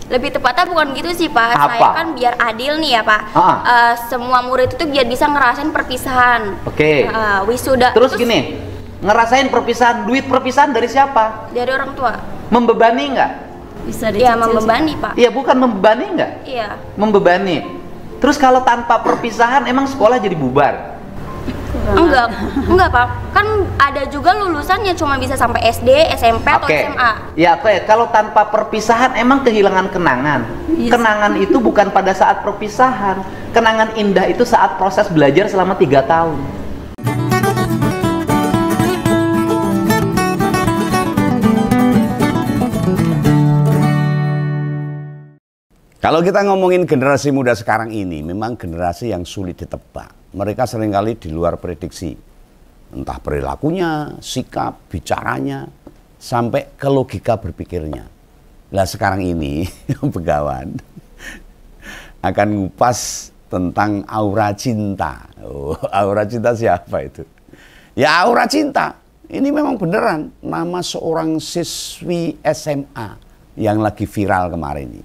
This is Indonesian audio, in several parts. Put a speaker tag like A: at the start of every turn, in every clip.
A: Lebih tepatnya bukan gitu sih Pak.
B: Apa?
A: Saya kan biar adil nih ya Pak. Semua murid itu biar bisa ngerasain perpisahan.
B: Oke.
A: Wisuda.
B: Terus gini, ngerasain perpisahan, duit perpisahan dari siapa?
A: Dari orang tua.
B: Membebani nggak?
C: Bisa
A: Iya,
C: dicicil.
A: membebani Pak.
B: Iya, bukan membebani nggak?
A: Iya.
B: Membebani. Terus kalau tanpa perpisahan, emang sekolah jadi bubar?
A: Enggak Pak. Kan ada juga lulusan yang cuma bisa sampai SD, SMP atau SMA.
B: Ya, oke. Kalau tanpa perpisahan emang kehilangan kenangan.
C: Yes.
B: Kenangan itu bukan pada saat perpisahan. Kenangan indah itu saat proses belajar selama 3 tahun.
D: Kalau kita ngomongin generasi muda sekarang ini, memang generasi yang sulit ditebak. Mereka seringkali di luar prediksi. Entah perilakunya, sikap, bicaranya, sampai ke logika berpikirnya. Nah sekarang ini, Begawan akan ngupas tentang aura cinta. Oh, aura cinta siapa itu? Ya aura cinta. Ini memang beneran nama seorang siswi SMA yang lagi viral kemarin ini.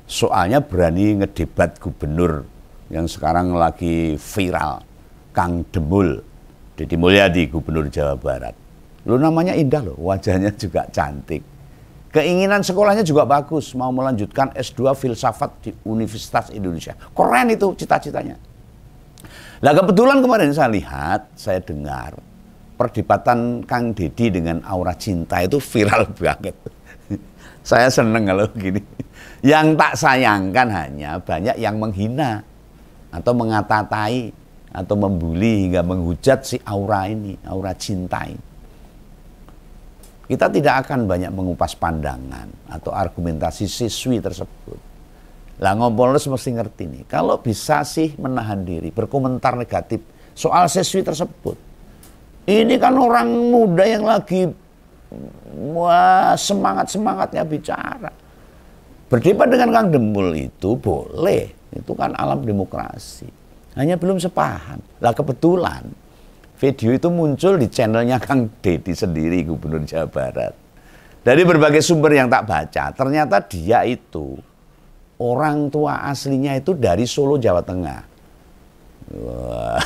D: Soalnya berani ngedebat gubernur yang sekarang lagi viral, Kang Demul, Deddy Mulyadi, gubernur Jawa Barat. Lu namanya indah loh, wajahnya juga cantik. Keinginan sekolahnya juga bagus, mau melanjutkan S2 Filsafat di Universitas Indonesia. Keren itu cita-citanya. Nah kebetulan kemarin saya lihat, saya dengar, perdebatan Kang Deddy dengan aura cinta itu viral banget. Saya seneng kalau gini. Yang tak sayangkan hanya banyak yang menghina atau mengata-atai atau membuli hingga menghujat si aura ini, aura cinta ini. Kita tidak akan banyak mengupas pandangan atau argumentasi siswi tersebut. Lah Ngompolnes mesti ngerti nih, kalau bisa sih menahan diri, berkomentar negatif soal siswi tersebut. Ini kan orang muda yang lagi semangat-semangatnya bicara. Berdebat dengan Kang Demul itu boleh, itu kan alam demokrasi. Hanya belum sepaham. Lah kebetulan video itu muncul di channelnya Kang Deddy sendiri, Gubernur Jawa Barat. Dari berbagai sumber yang tak baca, ternyata dia itu orang tua aslinya itu dari Solo, Jawa Tengah. Wah.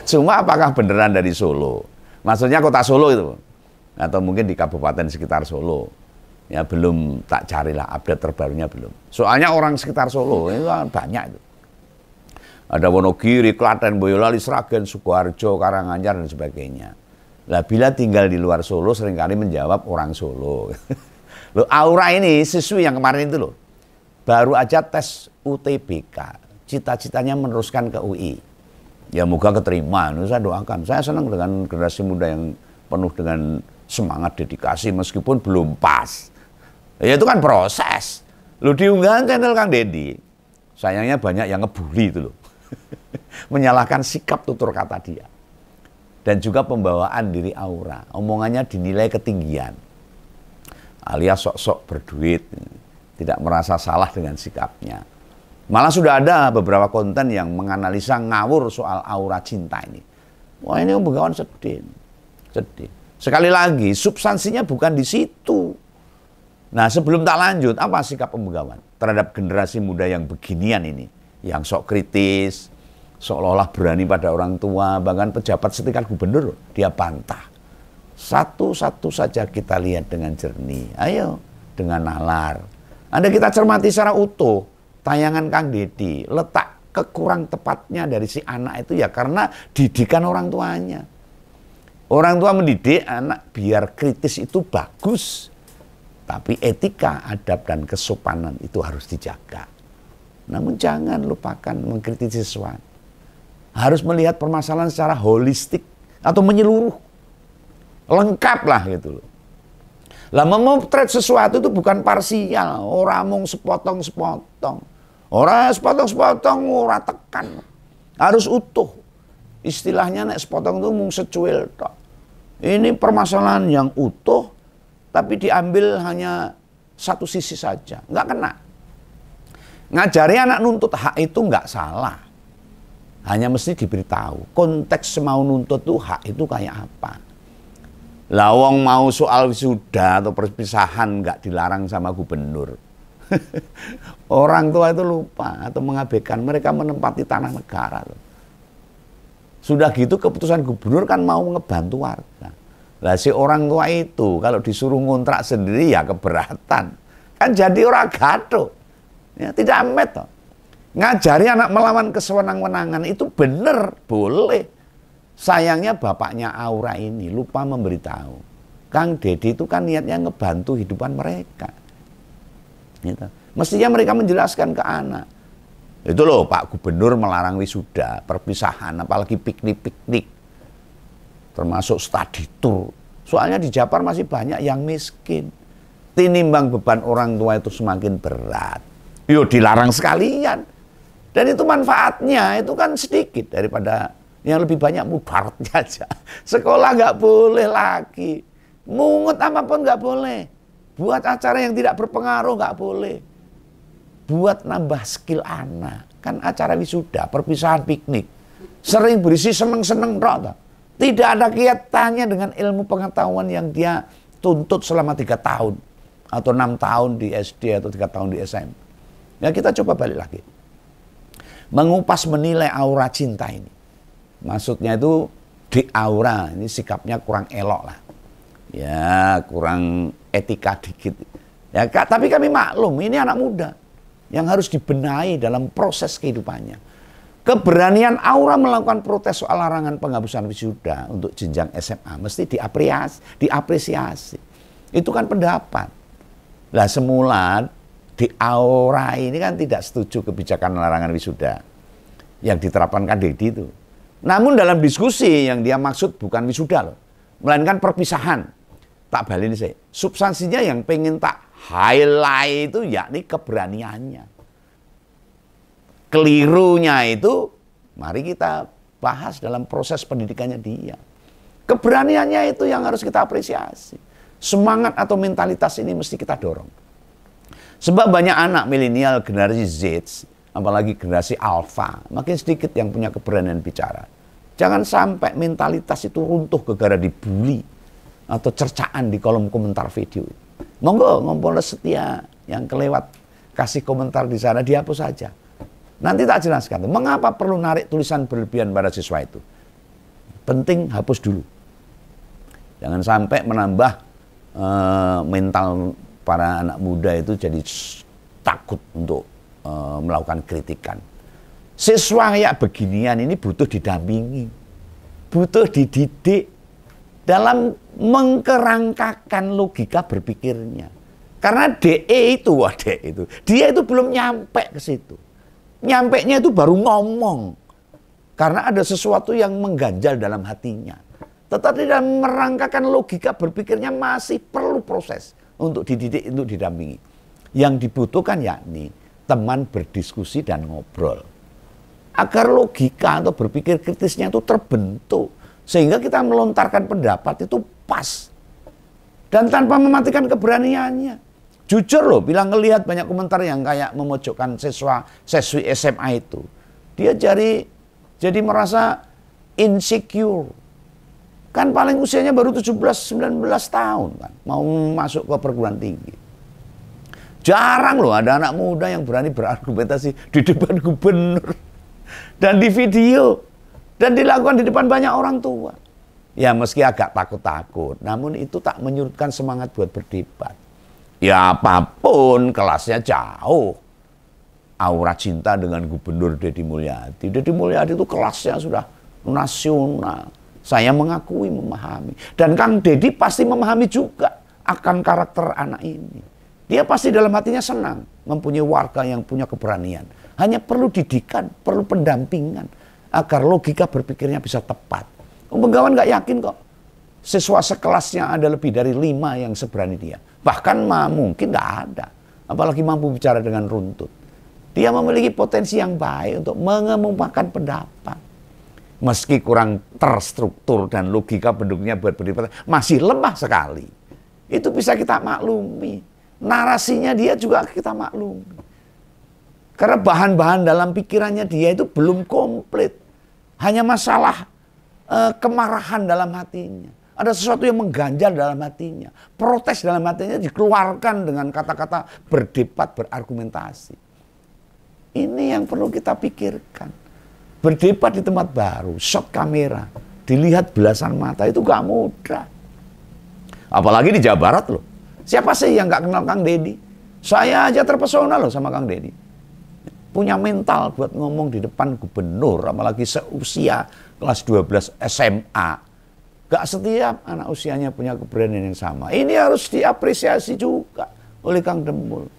D: Cuma apakah beneran dari Solo? Maksudnya kota Solo itu, atau mungkin di kabupaten sekitar Solo. Ya belum, tak carilah update terbarunya belum. Soalnya orang sekitar Solo itu banyak itu. Ada Wonogiri, Klaten, Boyolali, Sragen, Sukoharjo, Karanganyar dan sebagainya. Lah bila tinggal di luar Solo seringkali menjawab orang Solo. Loh, aura ini siswi yang kemarin itu loh, baru aja tes UTBK, cita-citanya meneruskan ke UI. Ya moga keterima, itu saya doakan. Saya senang dengan generasi muda yang penuh dengan semangat dedikasi meskipun belum pas. Ya itu kan proses. Lu diunggahan channel Kang Deddy, sayangnya banyak yang ngebully itu loh. Menyalahkan sikap tutur kata dia. Dan juga pembawaan diri aura. Omongannya dinilai ketinggian. Alias sok-sok berduit. Tidak merasa salah dengan sikapnya. Malah sudah ada beberapa konten yang menganalisa ngawur soal aura cinta ini. Wah ini Begawan sedih. Sedih. Sekali lagi, substansinya bukan di situ. Nah, sebelum tak lanjut, apa sikap Om Begawan terhadap generasi muda yang beginian ini? Yang sok kritis, seolah-olah berani pada orang tua, bahkan pejabat setingkat gubernur, dia bantah. Satu-satu saja kita lihat dengan jernih. Ayo, dengan nalar. Anda kita cermati secara utuh, tayangan Kang Deddy, letak kekurang tepatnya dari si anak itu ya karena didikan orang tuanya. Orang tua mendidik anak biar kritis itu bagus. Tapi etika, adab, dan kesopanan itu harus dijaga. Namun jangan lupakan mengkritisi sesuatu. Harus melihat permasalahan secara holistik atau menyeluruh. Lengkap lah gitu loh. Lah memotret sesuatu itu bukan parsial. Orang mung sepotong-sepotong. Orang sepotong-sepotong, orang tekan. Harus utuh. Istilahnya nek sepotong itu mung secuil tok. Ini permasalahan yang utuh. Tapi diambil hanya satu sisi saja, nggak kena. Ngajari anak nuntut hak itu nggak salah. Hanya mesti diberitahu, konteks mau nuntut tuh hak itu kayak apa. Lawang mau soal wisuda atau perpisahan nggak dilarang sama gubernur. Orang tua itu lupa atau mengabaikan, mereka menempati tanah negara. Sudah gitu keputusan gubernur kan mau ngebantu warga. Lah si orang tua itu kalau disuruh ngontrak sendiri ya keberatan. Kan jadi orang gaduh. Ya, tidak amet toh. Ngajari anak melawan kesewenang-wenangan itu bener, boleh. Sayangnya bapaknya Aura ini lupa memberitahu. Kang Deddy itu kan niatnya ngebantu hidupan mereka. Gitu. Mestinya mereka menjelaskan ke anak. Itu loh Pak Gubernur melarang wisuda, perpisahan, apalagi piknik-piknik. Termasuk study tour. Soalnya di Japar masih banyak yang miskin. Tinimbang beban orang tua itu semakin berat. Yo dilarang sekalian. Dan itu manfaatnya itu kan sedikit daripada yang lebih banyak mudaratnya aja. Sekolah nggak boleh lagi. Mungut apapun nggak boleh. Buat acara yang tidak berpengaruh nggak boleh. Buat nambah skill anak. Kan acara wisuda, perpisahan, piknik. Sering berisi seneng-seneng roh. Tidak ada kaitannya dengan ilmu pengetahuan yang dia tuntut selama 3 tahun. Atau 6 tahun di SD atau 3 tahun di SMP. Ya kita coba balik lagi. Mengupas menilai aura cinta ini. Maksudnya itu di aura, ini sikapnya kurang elok lah. Ya kurang etika dikit. Ya, tapi kami maklum, ini anak muda. Yang harus dibenahi dalam proses kehidupannya. Keberanian Aura melakukan protes soal larangan penghapusan wisuda untuk jenjang SMA mesti diapresiasi. Itu kan pendapat. Lah semula di Aura ini kan tidak setuju kebijakan larangan wisuda yang diterapkan Kang Deddy itu. Namun dalam diskusi yang dia maksud bukan wisuda loh, melainkan perpisahan. Tak balik ini saya. Substansinya yang pengen tak highlight itu yakni keberaniannya. Kelirunya itu mari kita bahas dalam proses pendidikannya dia. Keberaniannya itu yang harus kita apresiasi. Semangat atau mentalitas ini mesti kita dorong. Sebab banyak anak milenial generasi Z, apalagi generasi Alpha, makin sedikit yang punya keberanian bicara. Jangan sampai mentalitas itu runtuh gara-gara dibully atau cercaan di kolom komentar video. Monggo Ngompoles setia yang kelewat kasih komentar di sana dihapus saja. Nanti tak jelaskan mengapa perlu narik tulisan berlebihan pada siswa itu. Penting hapus dulu. Jangan sampai menambah mental para anak muda itu jadi takut untuk melakukan kritikan. Siswa kayak beginian ini butuh didampingi, butuh dididik dalam mengkerangkakan logika berpikirnya. Karena DE itu, dia itu belum nyampe ke situ. Nyampenya itu baru ngomong. Karena ada sesuatu yang mengganjal dalam hatinya. Tetapi dalam merangkakan logika berpikirnya masih perlu proses untuk dididik, untuk didampingi. Yang dibutuhkan yakni teman berdiskusi dan ngobrol. Agar logika atau berpikir kritisnya itu terbentuk. Sehingga kita melontarkan pendapat itu pas. Dan tanpa mematikan keberaniannya. Jujur loh, bilang ngelihat banyak komentar yang kayak memojokkan siswi SMA itu. Dia jadi merasa insecure. Kan paling usianya baru 17-19 tahun kan. Mau masuk ke perguruan tinggi. Jarang loh ada anak muda yang berani berargumentasi di depan gubernur. Dan di video. Dan dilakukan di depan banyak orang tua. Ya meski agak takut-takut. Namun itu tak menyurutkan semangat buat berdebat. Ya apapun kelasnya jauh. Aura cinta dengan Gubernur Deddy Mulyadi. Deddy Mulyadi itu kelasnya sudah nasional. Saya mengakui, memahami. Dan Kang Deddy pasti memahami juga akan karakter anak ini. Dia pasti dalam hatinya senang mempunyai warga yang punya keberanian. Hanya perlu didikan, perlu pendampingan. Agar logika berpikirnya bisa tepat. Penggawan nggak yakin kok. Siswa sekelasnya ada lebih dari 5 yang seberani dia. Bahkan mungkin nggak ada. Apalagi mampu bicara dengan runtut. Dia memiliki potensi yang baik untuk mengemukakan pendapat. Meski kurang terstruktur dan logika pendukungnya buat berdebat masih lemah sekali. Itu bisa kita maklumi. Narasinya dia juga kita maklumi. Karena bahan-bahan dalam pikirannya dia itu belum komplit. Hanya masalah kemarahan dalam hatinya. Ada sesuatu yang mengganjal dalam hatinya. Protes dalam hatinya dikeluarkan dengan kata-kata berdebat, berargumentasi. Ini yang perlu kita pikirkan. Berdebat di tempat baru, shot kamera, dilihat belasan mata, itu gak mudah. Apalagi di Jawa Barat loh. Siapa sih yang gak kenal Kang Deddy? Saya aja terpesona loh sama Kang Deddy. Punya mental buat ngomong di depan gubernur, apalagi seusia kelas 12 SMA. Gak setiap anak usianya punya keberanian yang sama. Ini harus diapresiasi juga oleh Kang Demul.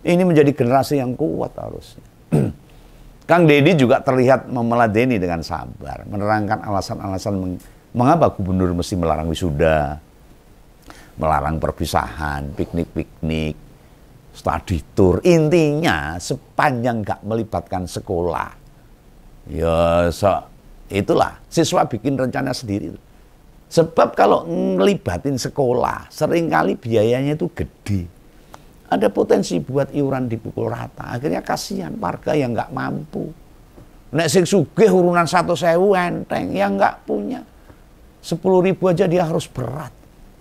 D: Ini menjadi generasi yang kuat harusnya. Kang Deddy juga terlihat memeladeni dengan sabar, menerangkan alasan-alasan mengapa gubernur mesti melarang wisuda, melarang perpisahan, piknik-piknik, study tour. Intinya sepanjang gak melibatkan sekolah, ya itulah siswa bikin rencana sendiri. Sebab kalau ngelibatin sekolah, seringkali biayanya itu gede. Ada potensi buat iuran dipukul rata. Akhirnya kasihan warga yang nggak mampu. Nek sing sugih urunan 1.000 enteng, yang nggak punya 10.000 aja dia harus berat.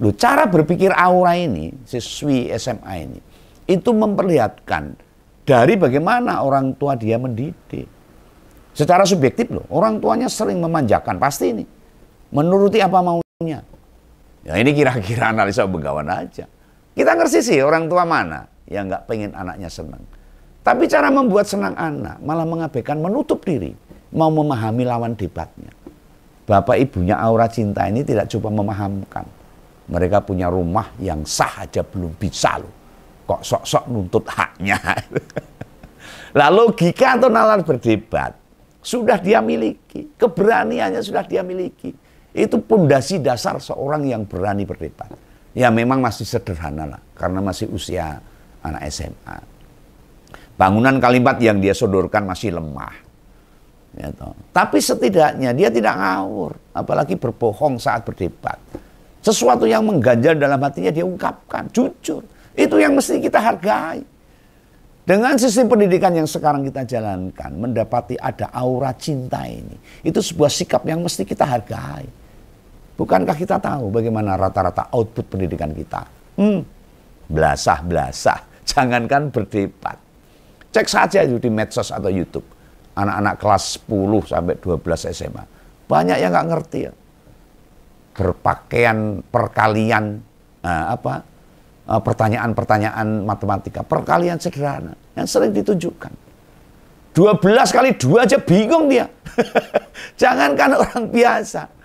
D: Loh, cara berpikir Aura ini, siswi SMA ini, itu memperlihatkan dari bagaimana orang tua dia mendidik. Secara subjektif loh, orang tuanya sering memanjakan, pasti ini. Menuruti apa maunya. Ya ini kira-kira analisa begawan aja. Kita ngerti sih orang tua mana yang nggak pengen anaknya senang. Tapi cara membuat senang anak malah mengabaikan, menutup diri, mau memahami lawan debatnya. Bapak ibunya Aura Cinta ini tidak coba memahamkan. Mereka punya rumah yang sah aja belum bisa loh. Kok sok-sok nuntut haknya. Lalu logika atau nalar berdebat sudah dia miliki. Keberaniannya sudah dia miliki. Itu pondasi dasar seorang yang berani berdebat. Ya memang masih sederhana lah, karena masih usia anak SMA. Bangunan kalimat yang dia sodorkan masih lemah. Ya, tapi setidaknya dia tidak ngawur, apalagi berbohong saat berdebat. Sesuatu yang mengganjal dalam hatinya dia ungkapkan, jujur. Itu yang mesti kita hargai. Dengan sistem pendidikan yang sekarang kita jalankan, mendapati ada aura cinta ini. Itu sebuah sikap yang mesti kita hargai. Bukankah kita tahu bagaimana rata-rata output pendidikan kita? Belasah-belasah. Jangankan berdebat. Cek saja di medsos atau YouTube. Anak-anak kelas 10 sampai 12 SMA. Banyak yang nggak ngerti ya. Berpakaian perkalian, pertanyaan-pertanyaan matematika. Perkalian sederhana yang sering ditunjukkan. 12 kali 2 aja bingung dia. Jangankan orang biasa.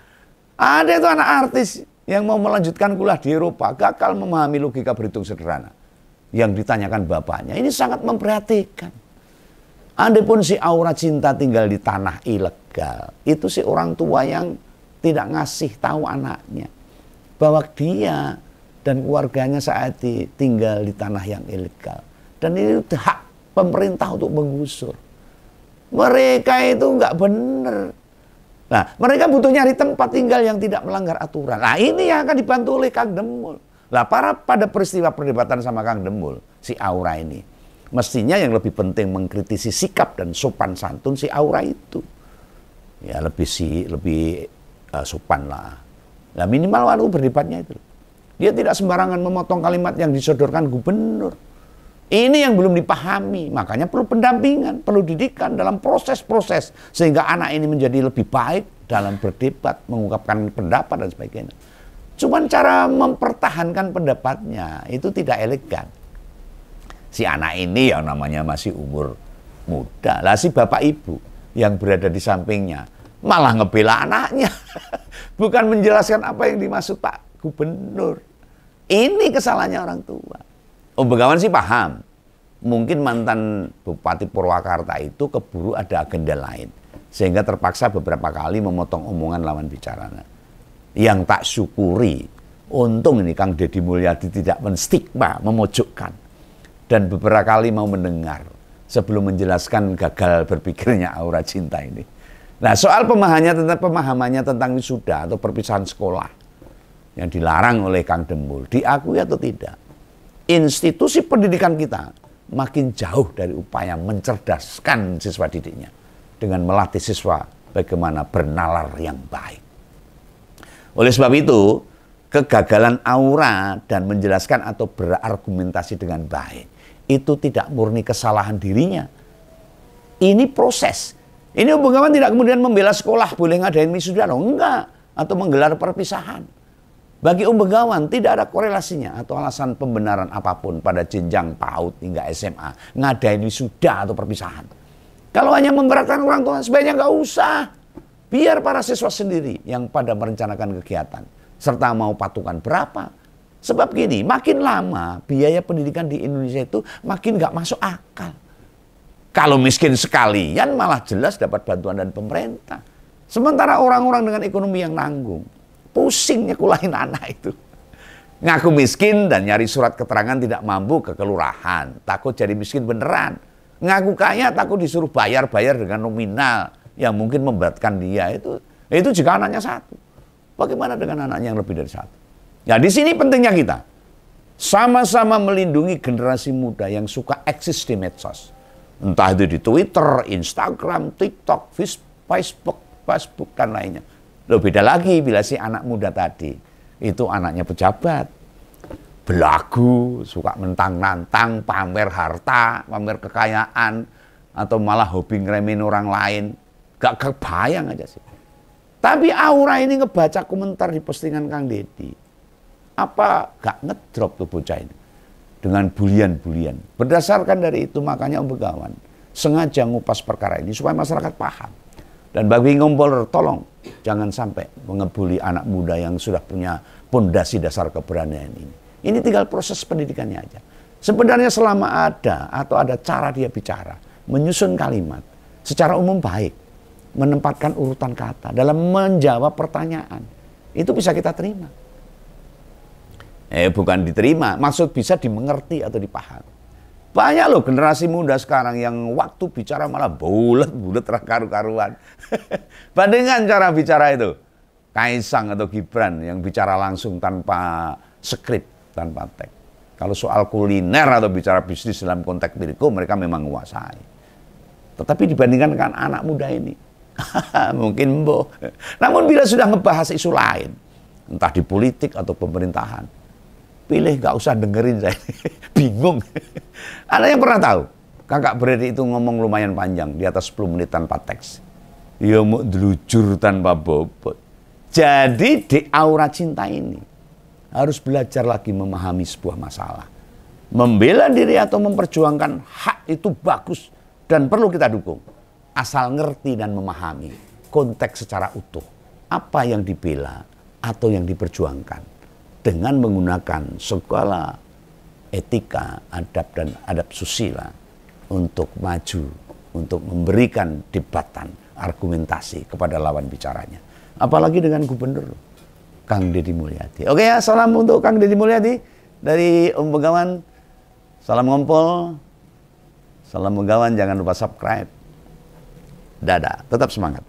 D: Ada itu anak artis yang mau melanjutkan kuliah di Eropa, gagal memahami logika berhitung sederhana yang ditanyakan bapaknya. Ini sangat memperhatikan. Andai si Aura Cinta tinggal di tanah ilegal, itu si orang tua yang tidak ngasih tahu anaknya bahwa dia dan keluarganya saat ini tinggal di tanah yang ilegal. Dan ini hak pemerintah untuk menggusur. Mereka itu nggak benar. Nah, mereka butuh nyari tempat tinggal yang tidak melanggar aturan. Nah, ini yang akan dibantu oleh Kang Demul. Nah, pada peristiwa perdebatan sama Kang Demul, si Aura ini, mestinya yang lebih penting mengkritisi sikap dan sopan santun si Aura itu. Ya, lebih sopan lah. Nah, minimal waktu berdebatnya itu. Dia tidak sembarangan memotong kalimat yang disodorkan gubernur. Ini yang belum dipahami, makanya perlu pendampingan, perlu didikan dalam proses-proses sehingga anak ini menjadi lebih baik dalam berdebat, mengungkapkan pendapat dan sebagainya. Cuman cara mempertahankan pendapatnya itu tidak elegan. Si anak ini yang namanya masih umur muda, lah si bapak ibu yang berada di sampingnya malah ngebela anaknya, bukan menjelaskan apa yang dimaksud Pak Gubernur. Ini kesalahannya orang tua. Om Begawan sih paham, mungkin mantan Bupati Purwakarta itu keburu ada agenda lain, sehingga terpaksa beberapa kali memotong omongan lawan bicaranya. Yang tak syukuri, untung ini Kang Deddy Mulyadi tidak menstigma, memojokkan, dan beberapa kali mau mendengar sebelum menjelaskan gagal berpikirnya Aura Cinta ini. Nah, soal pemahamannya tentang wisuda atau perpisahan sekolah yang dilarang oleh Kang Demul, diakui atau tidak? Institusi pendidikan kita makin jauh dari upaya mencerdaskan siswa didiknya dengan melatih siswa bagaimana bernalar yang baik. Oleh sebab itu, kegagalan aura dan menjelaskan atau berargumentasi dengan baik itu tidak murni kesalahan dirinya. Ini proses. Ini Begawan tidak kemudian membela sekolah boleh ngadain wisuda, enggak, atau menggelar perpisahan. Bagi Begawan tidak ada korelasinya atau alasan pembenaran apapun pada jenjang PAUD hingga SMA ngadain wisuda atau perpisahan. Kalau hanya memberatkan orang tua sebaiknya nggak usah. Biar para siswa sendiri yang pada merencanakan kegiatan serta mau patungan berapa. Sebab gini, makin lama biaya pendidikan di Indonesia itu makin nggak masuk akal. Kalau miskin sekalian malah jelas dapat bantuan dari pemerintah. Sementara orang-orang dengan ekonomi yang nanggung, pusing nyekolahin anak itu. Ngaku miskin dan nyari surat keterangan tidak mampu ke kelurahan, takut jadi miskin beneran. Ngaku kaya takut disuruh bayar-bayar dengan nominal yang mungkin memberatkan dia itu jika anaknya satu. Bagaimana dengan anaknya yang lebih dari satu? Ya di sini pentingnya kita sama-sama melindungi generasi muda yang suka eksis di medsos. Entah itu di Twitter, Instagram, TikTok, Facebook, dan lainnya. Loh beda lagi bila si anak muda tadi itu anaknya pejabat, belagu, suka mentang-nantang, pamer harta, pamer kekayaan, atau malah hobi ngeremehin orang lain. Gak kebayang aja sih. Tapi aura ini ngebaca komentar di postingan Kang Deddy. Apa gak ngedrop tuh bocah ini? Dengan bulian-bulian. Berdasarkan dari itu makanya Begawan sengaja ngupas perkara ini supaya masyarakat paham. Dan bagi Kompolder tolong jangan sampai mengebuli anak muda yang sudah punya pondasi dasar keberanian ini. Ini tinggal proses pendidikannya aja. Sebenarnya selama ada atau ada cara dia bicara, menyusun kalimat secara umum baik, menempatkan urutan kata dalam menjawab pertanyaan, itu bisa kita terima. Bukan diterima, maksud bisa dimengerti atau dipahami. Banyak loh generasi muda sekarang yang waktu bicara malah bulet-bulet karu-karuan. Bandingkan cara bicara itu. Kaisang atau Gibran yang bicara langsung tanpa skrip, tanpa teks. Kalau soal kuliner atau bicara bisnis dalam konteks Birko, mereka memang menguasai. Tetapi dibandingkan dengan anak muda ini, mungkin boh. Namun bila sudah ngebahas isu lain, entah di politik atau pemerintahan, pilih gak usah dengerin saya. Bingung. Ada yang pernah tahu? Kakak Brady itu ngomong lumayan panjang, di atas 10 menit tanpa teks. Ya mau delujur tanpa bobot. Jadi di aura cinta ini, harus belajar lagi memahami sebuah masalah. Membela diri atau memperjuangkan hak itu bagus dan perlu kita dukung. Asal ngerti dan memahami konteks secara utuh. Apa yang dibela atau yang diperjuangkan. Dengan menggunakan segala etika, adab dan adab susila untuk maju, untuk memberikan debatan, argumentasi kepada lawan bicaranya. Apalagi dengan Gubernur Kang Deddy Mulyadi. Oke ya, salam untuk Kang Deddy Mulyadi dari Om Begawan. Salam ngompol, salam Begawan, jangan lupa subscribe. Dadah, tetap semangat.